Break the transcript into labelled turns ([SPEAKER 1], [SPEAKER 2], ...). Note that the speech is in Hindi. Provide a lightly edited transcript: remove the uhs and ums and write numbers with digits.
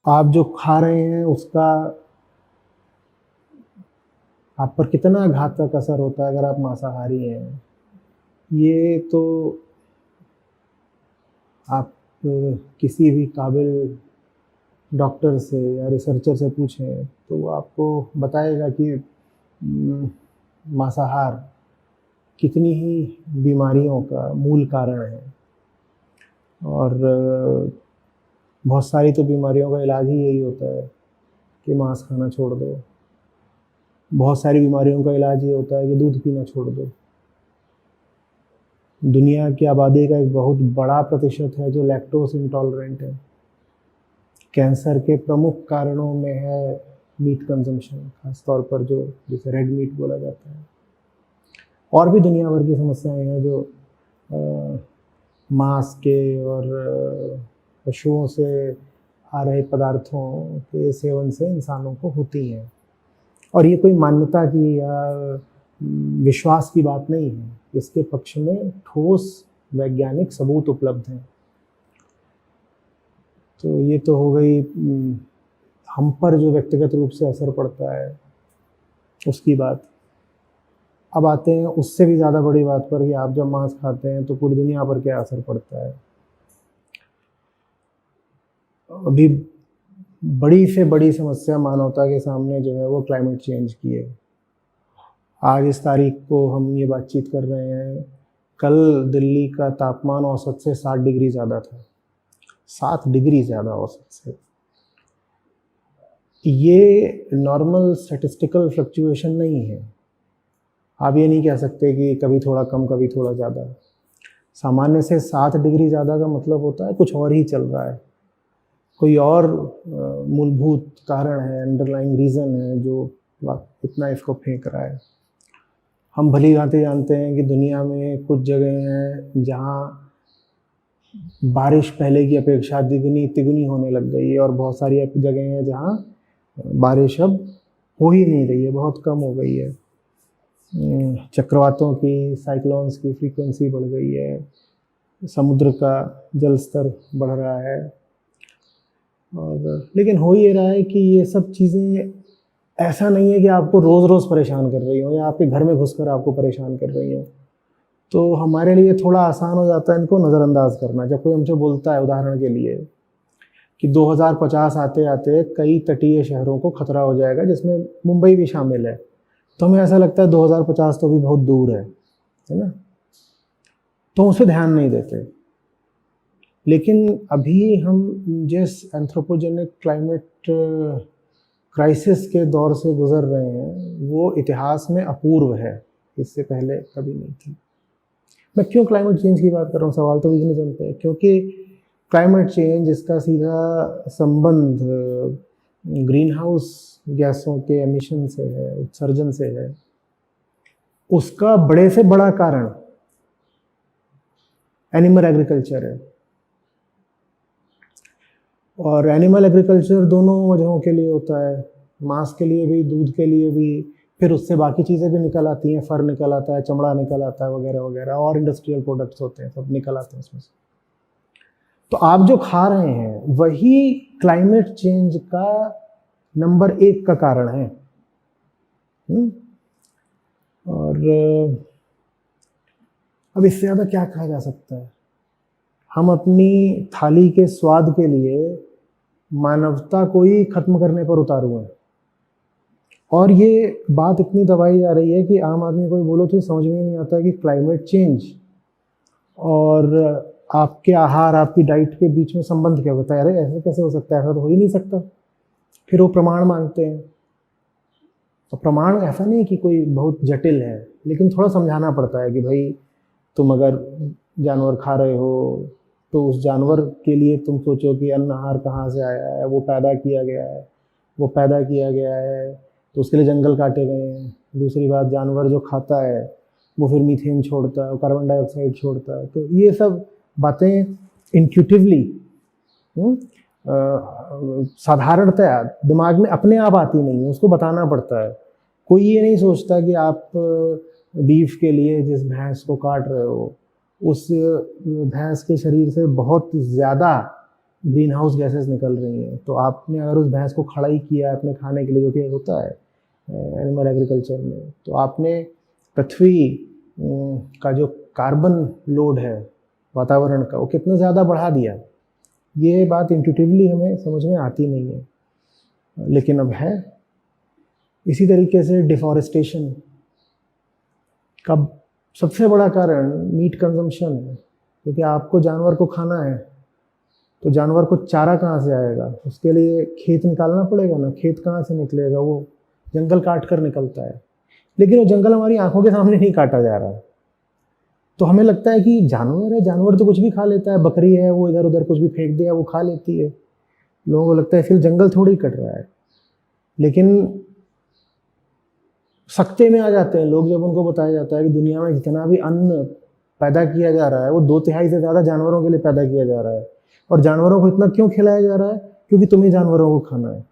[SPEAKER 1] आप जो खा रहे हैं उसका आप पर कितना घातक असर होता है अगर आप मांसाहारी हैं। ये तो आप किसी भी काबिल डॉक्टर से या रिसर्चर से पूछें तो वो आपको बताएगा कि मांसाहार कितनी ही बीमारियों का मूल कारण है। और बहुत सारी तो बीमारियों का इलाज ही यही होता है कि मांस खाना छोड़ दो। बहुत सारी बीमारियों का इलाज ये होता है कि दूध पीना छोड़ दो। दुनिया की आबादी का एक बहुत बड़ा प्रतिशत है जो लैक्टोज इंटॉलरेंट है। कैंसर के प्रमुख कारणों में है मीट कंजम्पशन, खासतौर पर जो जिसे रेड मीट बोला जाता है। और भी दुनिया भर की समस्याएं हैं जो मांस के और पशुओं से आ रहे पदार्थों के सेवन से इंसानों को होती हैं। और ये कोई मान्यता की या विश्वास की बात नहीं है, इसके पक्ष में ठोस वैज्ञानिक सबूत उपलब्ध हैं। तो ये तो हो गई हम पर जो व्यक्तिगत रूप से असर पड़ता है उसकी बात। अब आते हैं उससे भी ज़्यादा बड़ी बात पर कि आप जब मांस खाते हैं तो पूरी दुनिया पर क्या असर पड़ता है। अभी बड़ी से बड़ी समस्या मानवता के सामने जो है वो क्लाइमेट चेंज की है। आज इस तारीख को हम ये बातचीत कर रहे हैं, कल दिल्ली का तापमान औसत से 7 डिग्री ज़्यादा था, 7 डिग्री ज़्यादा औसत से। ये नॉर्मल स्टैटिस्टिकल फ्लक्चुएशन नहीं है। आप ये नहीं कह सकते कि कभी थोड़ा कम कभी थोड़ा ज़्यादा। सामान्य से 7 डिग्री ज़्यादा का मतलब होता है कुछ और ही चल रहा है, कोई और मूलभूत कारण है, अंडरलाइंग रीज़न है जो इतना इसको फेंक रहा है। हम भली भांति जानते हैं कि दुनिया में कुछ जगह हैं जहाँ बारिश पहले की अपेक्षा द्विगुनी तिगुनी होने लग गई है, और बहुत सारी जगह हैं जहाँ बारिश अब हो ही नहीं रही है, बहुत कम हो गई है। चक्रवातों की, साइक्लोन्स की फ्रीक्वेंसी बढ़ गई है, समुद्र का जल स्तर बढ़ रहा है। और लेकिन हो ये रहा है कि ये सब चीज़ें ऐसा नहीं है कि आपको रोज़ रोज़ परेशान कर रही हो या आपके घर में घुसकर आपको परेशान कर रही हो। तो हमारे लिए थोड़ा आसान हो जाता है इनको नज़रअंदाज करना। जब कोई हमसे बोलता है उदाहरण के लिए कि 2050 आते आते कई तटीय शहरों को खतरा हो जाएगा जिसमें मुंबई भी शामिल है, तो हमें ऐसा लगता है 2050 तो भी बहुत दूर है ना, तो उस पर ध्यान नहीं देते। लेकिन अभी हम जिस एंथ्रोपोजेनिक क्लाइमेट क्राइसिस के दौर से गुजर रहे हैं वो इतिहास में अपूर्व है, इससे पहले कभी नहीं थी। मैं क्यों क्लाइमेट चेंज की बात कर रहा हूँ, सवाल तो विघ्न है, क्योंकि क्लाइमेट चेंज इसका सीधा संबंध ग्रीन हाउस गैसों के एमिशन से है, उत्सर्जन से है। उसका बड़े से बड़ा कारण एनिमल एग्रीकल्चर है, और एनिमल एग्रीकल्चर दोनों वजहों के लिए होता है, मांस के लिए भी, दूध के लिए भी, फिर उससे बाकी चीज़ें भी निकल आती हैं, फर निकल आता है, चमड़ा निकल आता है, वगैरह वगैरह, और इंडस्ट्रियल प्रोडक्ट्स होते हैं, सब निकल आते हैं उसमें से। तो आप जो खा रहे हैं वही क्लाइमेट चेंज का नंबर 1 का कारण है। और अब इससे ज़्यादा क्या कहा जा सकता है। हम अपनी थाली के स्वाद के लिए मानवता को ही खत्म करने पर उतारू हैं, और ये बात इतनी दबाई जा रही है कि आम आदमी को बोलो तो समझ में नहीं आता कि क्लाइमेट चेंज और आपके आहार, आपकी डाइट के बीच में संबंध क्या होता है। अरे ऐसा कैसे हो सकता है, ऐसा तो हो ही नहीं सकता। फिर वो प्रमाण मांगते हैं। तो प्रमाण ऐसा नहीं कि कोई बहुत जटिल है, लेकिन थोड़ा समझाना पड़ता है कि भाई तुम अगर जानवर खा रहे हो तो उस जानवर के लिए तुम सोचो कि अन्न आहार कहाँ से आया है, वो पैदा किया गया है, वो पैदा किया गया है तो उसके लिए जंगल काटे गए हैं। दूसरी बात, जानवर जो खाता है वो फिर मीथेन छोड़ता है, कार्बन डाइऑक्साइड छोड़ता है। तो ये सब बातें इंट्यूटिवली साधारणतया दिमाग में अपने आप आती नहीं है, उसको बताना पड़ता है। कोई ये नहीं सोचता कि आप बीफ के लिए जिस भैंस को काट रहे हो उस भैंस के शरीर से बहुत ज़्यादा ग्रीन हाउस गैसेस निकल रही हैं। तो आपने अगर उस भैंस को खड़ा ही किया है अपने खाने के लिए, जो कि होता है एनिमल एग्रीकल्चर में, तो आपने पृथ्वी का जो कार्बन लोड है वातावरण का, वो कितना ज़्यादा बढ़ा दिया। ये बात इंट्यूटिवली हमें समझ में आती नहीं है, लेकिन अब है। इसी तरीके से डिफॉरेस्टेशन का सबसे बड़ा कारण मीट कंजम्पशन है, क्योंकि आपको जानवर को खाना है तो जानवर को चारा कहाँ से आएगा, उसके लिए खेत निकालना पड़ेगा ना। खेत कहाँ से निकलेगा, वो जंगल काट कर निकलता है, लेकिन वो जंगल हमारी आंखों के सामने नहीं काटा जा रहा। तो हमें लगता है कि जानवर है, जानवर तो कुछ भी खा लेता है, बकरी है वो इधर उधर कुछ भी फेंक दिया वो खा लेती है। लोगों को लगता है फिर जंगल थोड़ी कट रहा है, लेकिन सख्ते में आ जाते हैं लोग जब उनको बताया जाता है कि दुनिया में जितना भी अन्न पैदा किया जा रहा है वो 2/3 से ज़्यादा जानवरों के लिए पैदा किया जा रहा है। और जानवरों को इतना क्यों खिलाया जा रहा है, क्योंकि तुम्हें जानवरों को खाना है।